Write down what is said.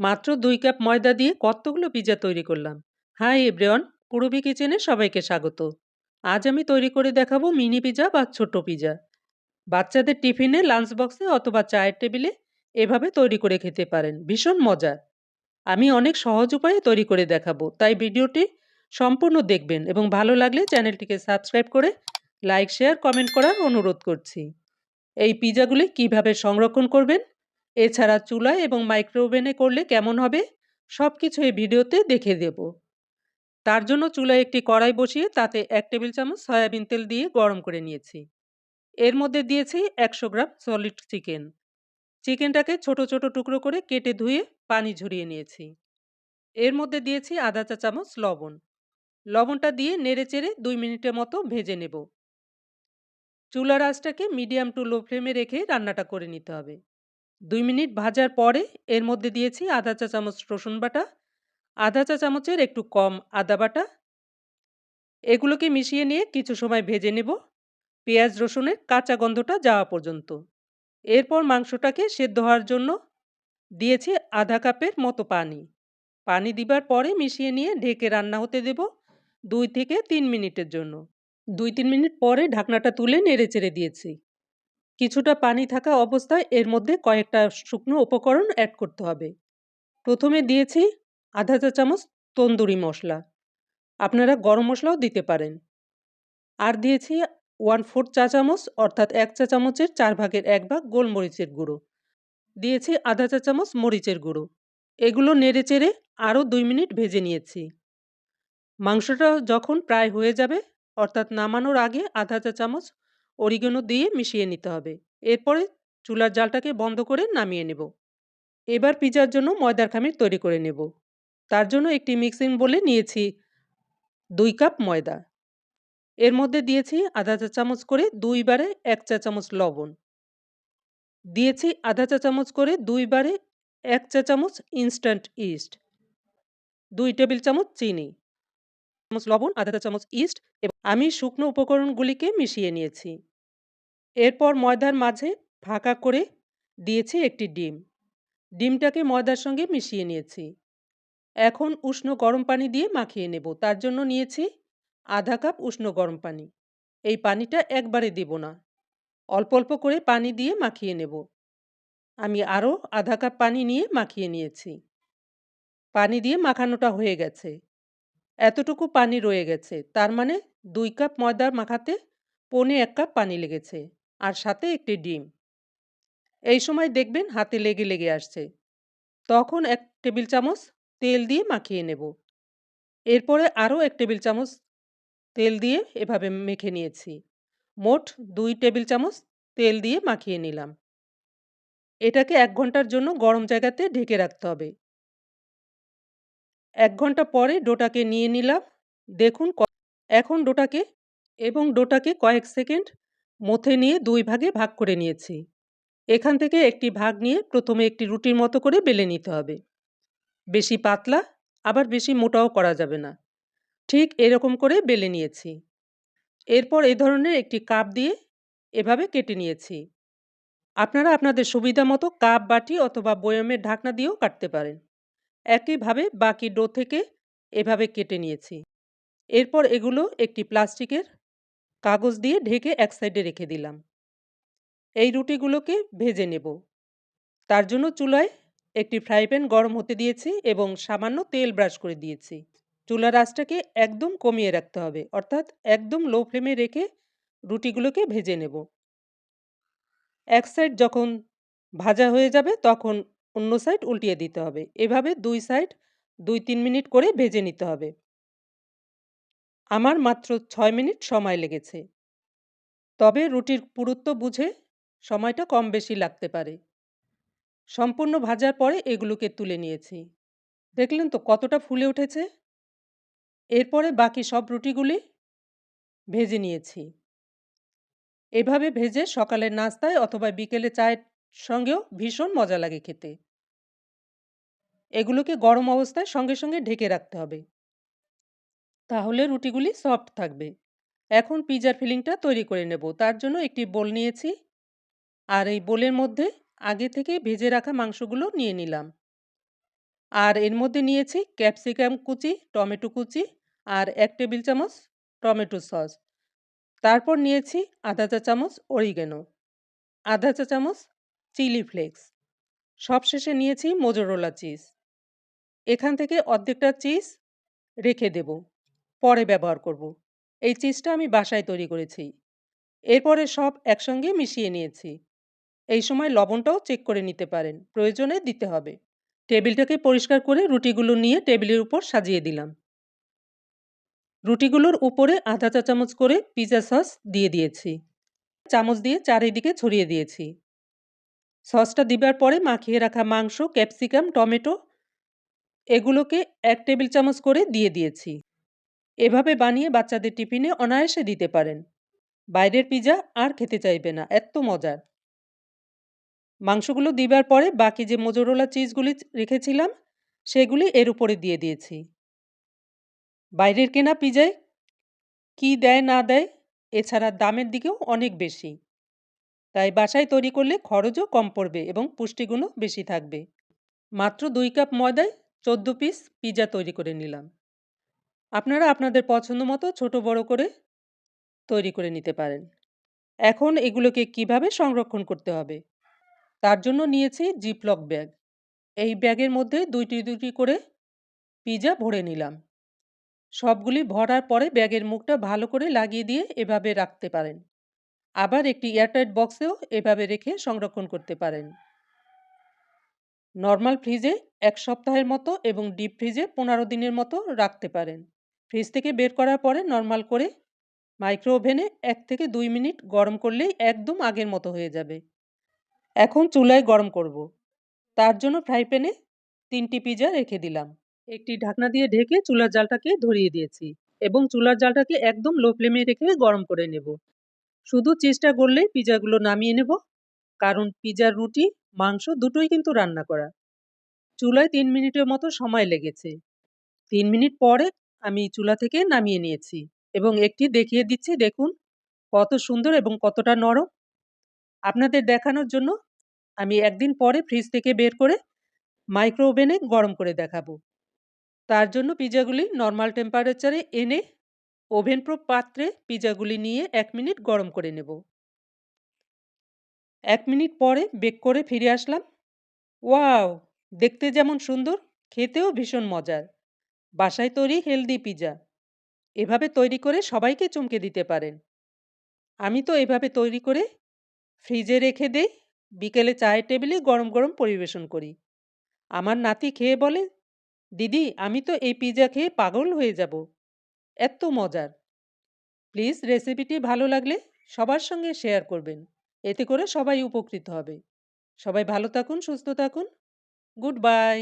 মাত্র ২ কাপ ময়দা দিয়ে কতগুলো পিৎজা তৈরি করলাম। হাই এভরিওয়ান, পূরবী কিচেনে সবাইকে স্বাগত। আজ আমি তৈরি করে দেখাবো মিনি পিৎজা বা ছোট পিৎজা। বাচ্চাদের টিফিনে, লাঞ্চ বক্সে অথবা চায়ের টেবিলে এভাবে তৈরি করে খেতে পারেন। ভীষণ মজার। আমি অনেক সহজ উপায়ে তৈরি করে দেখাবো, তাই ভিডিওটি সম্পূর্ণ দেখবেন এবং ভালো লাগলে চ্যানেলটিকে সাবস্ক্রাইব করে লাইক, শেয়ার, কমেন্ট করার অনুরোধ করছি। এই পিৎজাগুলি কিভাবে সংরক্ষণ করবেন, এছাড়া চুলায় এবং মাইক্রোওভেনে করলে কেমন হবে, সবকিছু এই ভিডিওতে দেখে দেব। তার জন্য চুলায় একটি কড়াই বসিয়ে তাতে 1 টেবিল চামচ সয়াবিন তেল দিয়ে গরম করে নিয়েছি। এর মধ্যে দিয়েছি 100 গ্রাম সলিড চিকেন। চিকেনটাকে ছোট ছোট টুকরো করে কেটে ধুয়ে পানি ঝরিয়ে নিয়েছি। এর মধ্যে দিয়েছি আধা চা চামচ লবণ। লবণটা দিয়ে নেড়েচেড়ে 2 মিনিটের মতো ভেজে নেব। চুলার আঁচটাকে মিডিয়াম টু লো ফ্লেমে রেখে রান্নাটা করে নিতে হবে। 2 মিনিট ভাজার পরে এর মধ্যে দিয়েছি আধা চা চামচ রসুন বাটা, আধা চা চামচের একটু কম আদা বাটা। এগুলোকে মিশিয়ে নিয়ে কিছু সময় ভেজে নেব, পেঁয়াজ রসুনের কাঁচা গন্ধটা যাওয়া পর্যন্ত। এরপর মাংসটাকে সেদ্ধ হওয়ার জন্য দিয়েছি আধা কাপের মতো পানি। পানি দিবার পরে মিশিয়ে নিয়ে ঢেকে রান্না হতে দেব 2 থেকে 3 মিনিটের জন্য। 2-3 মিনিট পরে ঢাকনাটা তুলে নেড়েচেড়ে দিয়েছি। কিছুটা পানি থাকা অবস্থায় এর মধ্যে কয়েকটা শুকনো উপকরণ অ্যাড করতে হবে। প্রথমে দিয়েছি আধা চা চামচ তন্দুরি মশলা। আপনারা গরম মশলাও দিতে পারেন। আর দিয়েছি 1/4 চা চামচ অর্থাৎ 1 চা চামচের 4 ভাগের 1 ভাগ গোলমরিচের গুঁড়ো। দিয়েছি আধা চা চামচ মরিচের গুঁড়ো। এগুলো নেড়েচেড়ে আরও 2 মিনিট ভেজে নিয়েছি। মাংসটা যখন প্রায় হয়ে যাবে অর্থাৎ নামানোর আগে আধা চা চামচ অরিগানো দিয়ে মিশিয়ে নিতে হবে। এরপরে চুলার জালটাকে বন্ধ করে নামিয়ে নেব। এবার পিৎজার জন্য ময়দার খামির তৈরি করে নেব। তার জন্য একটি মিক্সিং বোলে নিয়েছি 2 কাপ ময়দা। এর মধ্যে দিয়েছি আধা চা চামচ করে 2 বারে 1 চা চামচ লবণ। দিয়েছি আধা চা চামচ করে 2 বারে 1 চা চামচ ইনস্ট্যান্ট ইস্ট, 2 টেবিল চামচ চিনি, চামচ লবণ, আধা চা চামচ ইস্ট এবং আমি শুকনো উপকরণগুলিকে মিশিয়ে নিয়েছি। এরপর ময়দার মাঝে ফাঁকা করে দিয়েছি একটি ডিম। ডিমটাকে ময়দার সঙ্গে মিশিয়ে নিয়েছি। এখন উষ্ণ গরম পানি দিয়ে মাখিয়ে নেব। তার জন্য নিয়েছি আধা কাপ উষ্ণ গরম পানি। এই পানিটা একবারে দেব না, অল্প অল্প করে পানি দিয়ে মাখিয়ে নেব। আমি আরও আধা কাপ পানি নিয়ে মাখিয়ে নিয়েছি। পানি দিয়ে মাখানোটা হয়ে গেছে। এতটুকু পানি রয়ে গেছে, তার মানে 2 কাপ ময়দা মাখাতে 1.25 কাপ পানি লেগেছে, আর সাথে একটি ডিম। এই সময় দেখবেন হাতে লেগে লেগে আসছে, তখন 1 টেবিল চামচ তেল দিয়ে মাখিয়ে নেব। এরপরে আরও 1 টেবিল চামচ তেল দিয়ে এভাবে মেখে নিয়েছি। মোট 2 টেবিল চামচ তেল দিয়ে মাখিয়ে নিলাম। এটাকে 1 ঘন্টার জন্য গরম জায়গাতে ঢেকে রাখতে হবে। 1 ঘন্টা পরে ডোটাকে নিয়ে নিলাম। দেখুন এখন ডোটাকে কয়েক সেকেন্ড মথে নিয়ে 2 ভাগে ভাগ করে নিয়েছি। এখান থেকে একটি ভাগ নিয়ে প্রথমে একটি রুটির মতো করে বেলে নিতে হবে। বেশি পাতলা আবার বেশি মোটাও করা যাবে না। ঠিক এরকম করে বেলে নিয়েছি। এরপর এই ধরনের একটি কাপ দিয়ে এভাবে কেটে নিয়েছি। আপনারা আপনাদের সুবিধা মতো কাপ, বাটি অথবা বয়মের ঢাকনা দিয়েও কাটতে পারেন। একইভাবে বাকি ডো থেকে এভাবে কেটে নিয়েছি। এরপর এগুলো একটি প্লাস্টিকের কাগজ দিয়ে ঢেকে এক সাইডে রেখে দিলাম। এই রুটিগুলোকে ভেজে নেব। তার জন্য চুলায় একটি ফ্রাই প্যান গরম হতে দিয়েছি এবং সামান্য তেল ব্রাশ করে দিয়েছি। চুলার আঁচটাকে একদম কমিয়ে রাখতে হবে, অর্থাৎ একদম লো ফ্লেমে রেখে রুটিগুলোকে ভেজে নেব। এক সাইড যখন ভাজা হয়ে যাবে তখন অন্য সাইড উল্টিয়ে দিতে হবে। এভাবে 2 সাইড 2-3 মিনিট করে ভেজে নিতে হবে। আমার মাত্র 6 মিনিট সময় লেগেছে। তবে রুটির পুরুত্ব বুঝে সময়টা কম বেশি লাগতে পারে। সম্পূর্ণ ভাজার পরে এগুলোকে তুলে নিয়েছি। দেখলেন তো কতটা ফুলে উঠেছে? এরপরে বাকি সব রুটিগুলি ভেজে নিয়েছি। এভাবে ভেজে সকালের নাস্তায় অথবা বিকেলে চায়ের সঙ্গেও ভীষণ মজা লাগে খেতে। এগুলোকে গরম অবস্থায় সঙ্গে সঙ্গে ঢেকে রাখতে হবে, তাহলে রুটিগুলি সফট থাকবে। এখন পিৎজার ফিলিংটা তৈরি করে নেব। তার জন্য একটি বোল নিয়েছি, আর এই বোলের মধ্যে আগে থেকে ভেজে রাখা মাংসগুলো নিয়ে নিলাম। আর এর মধ্যে নিয়েছি ক্যাপসিকাম কুচি, টমেটো কুচি আর ১ টেবিল চামচ টমেটো সস। তারপর নিয়েছি আধা চা চামচ অরিগ্যানো, আধা চা চামচ চিলি ফ্লেক্স। সবশেষে নিয়েছি মোজোরেলা চিজ। এখান থেকে অর্ধেকটা চিজ রেখে দেব, পরে ব্যবহার করব। এই চিজটা আমি বাসায় তৈরি করেছি। এরপরে সব একসঙ্গে মিশিয়ে নিয়েছি। এই সময় লবণটাও চেক করে নিতে পারেন, প্রয়োজনে দিতে হবে। টেবিলটাকে পরিষ্কার করে রুটিগুলো নিয়ে টেবিলের উপর সাজিয়ে দিলাম। রুটিগুলোর উপরে আধা চা চামচ করে পিৎজা সস দিয়ে দিয়েছি। চামচ দিয়ে চারিদিকে ছড়িয়ে দিয়েছি। সসটা দিবার পরে মাখিয়ে রাখা মাংস, ক্যাপসিকাম, টমেটো এগুলোকে ১ টেবিল চামচ করে দিয়ে দিয়েছি। এভাবে বানিয়ে বাচ্চাদের টিফিনে অনায়াসে দিতে পারেন। বাইরের পিৎজা আর খেতে চাইবে না, এত্ত মজার। মাংসগুলো দিবার পরে বাকি যে মোজোরেলা চিজগুলি রেখেছিলাম সেগুলি এর উপরে দিয়ে দিয়েছি। বাইরের কেনা পিৎজায় কি দেয় না দেয়, এছাড়া দামের দিকেও অনেক বেশি। তাই বাসায় তৈরি করলে খরচও কম পড়বে এবং পুষ্টিগুণও বেশি থাকবে। মাত্র ২ কাপ ময়দায় ১৪ পিস পিৎজা তৈরি করে নিলাম। আপনারা আপনাদের পছন্দ মতো ছোট বড় করে তৈরি করে নিতে পারেন। এখন এগুলোকে কিভাবে সংরক্ষণ করতে হবে তার জন্য নিয়েছি জিপলক ব্যাগ। এই ব্যাগের মধ্যে দুইটি দুইটি করে পিৎজা ভরে নিলাম। সবগুলি ভরার পরে ব্যাগের মুখটা ভালো করে লাগিয়ে দিয়ে এভাবে রাখতে পারেন। আবার একটি এয়ারটাইট বক্সেও এভাবে রেখে সংরক্ষণ করতে পারেন। নর্মাল ফ্রিজে ১ সপ্তাহের মতো এবং ডিপ ফ্রিজে ১৫ দিনের মতো রাখতে পারেন। ফ্রিজ থেকে বের করার পরে নর্মাল করে মাইক্রো ওভেনে ১ থেকে ২ মিনিট গরম করলেই একদম আগের মতো হয়ে যাবে। এখন চুলায় গরম করব। তার জন্য ফ্রাই প্যানে ৩টি পিৎজা রেখে দিলাম। একটি ঢাকনা দিয়ে ঢেকে চুলার জালটাকে ধরিয়ে দিয়েছি এবং চুলার জালটাকে একদম লো ফ্লেমে রেখে গরম করে নেব। শুধু চিজটা গললেই পিৎজাগুলো নামিয়ে নেব, কারণ পিৎজার রুটি, মাংস দুটোই কিন্তু রান্না করা। চুলায় ৩ মিনিটের মতো সময় লেগেছে। ৩ মিনিট পরে আমি চুলা থেকে নামিয়ে নিয়েছি এবং একটি দেখিয়ে দিচ্ছি, দেখুন কত সুন্দর এবং কতটা নরম। আপনাদের দেখানোর জন্য আমি একদিন পরে ফ্রিজ থেকে বের করে মাইক্রো ওভেনে গরম করে দেখাবো। তার জন্য পিৎজাগুলি নর্মাল টেম্পারেচারে এনে ওভেন প্রুফ পাত্রে পিৎজাগুলি নিয়ে ১ মিনিট গরম করে নেব। ১ মিনিট পরে বেক করে ফিরে আসলাম। ওয়াও! দেখতে যেমন সুন্দর, খেতেও ভীষণ মজার। বাসায় তৈরি হেলদি পিৎজা। এভাবে তৈরি করে সবাইকে চমকে দিতে পারেন। আমি তো এভাবে তৈরি করে ফ্রিজে রেখে দেই, বিকেলে চায়ের টেবিলে গরম গরম পরিবেশন করি। আমার নাতি খেয়ে বলে, দিদি আমি তো এই পিৎজা খেয়ে পাগল হয়ে যাব, এত্ত মজার। প্লিজ রেসিপিটি ভালো লাগলে সবার সঙ্গে শেয়ার করবেন, এতে করে সবাই উপকৃত হবে। সবাই ভালো থাকুন, সুস্থ থাকুন। Good bye.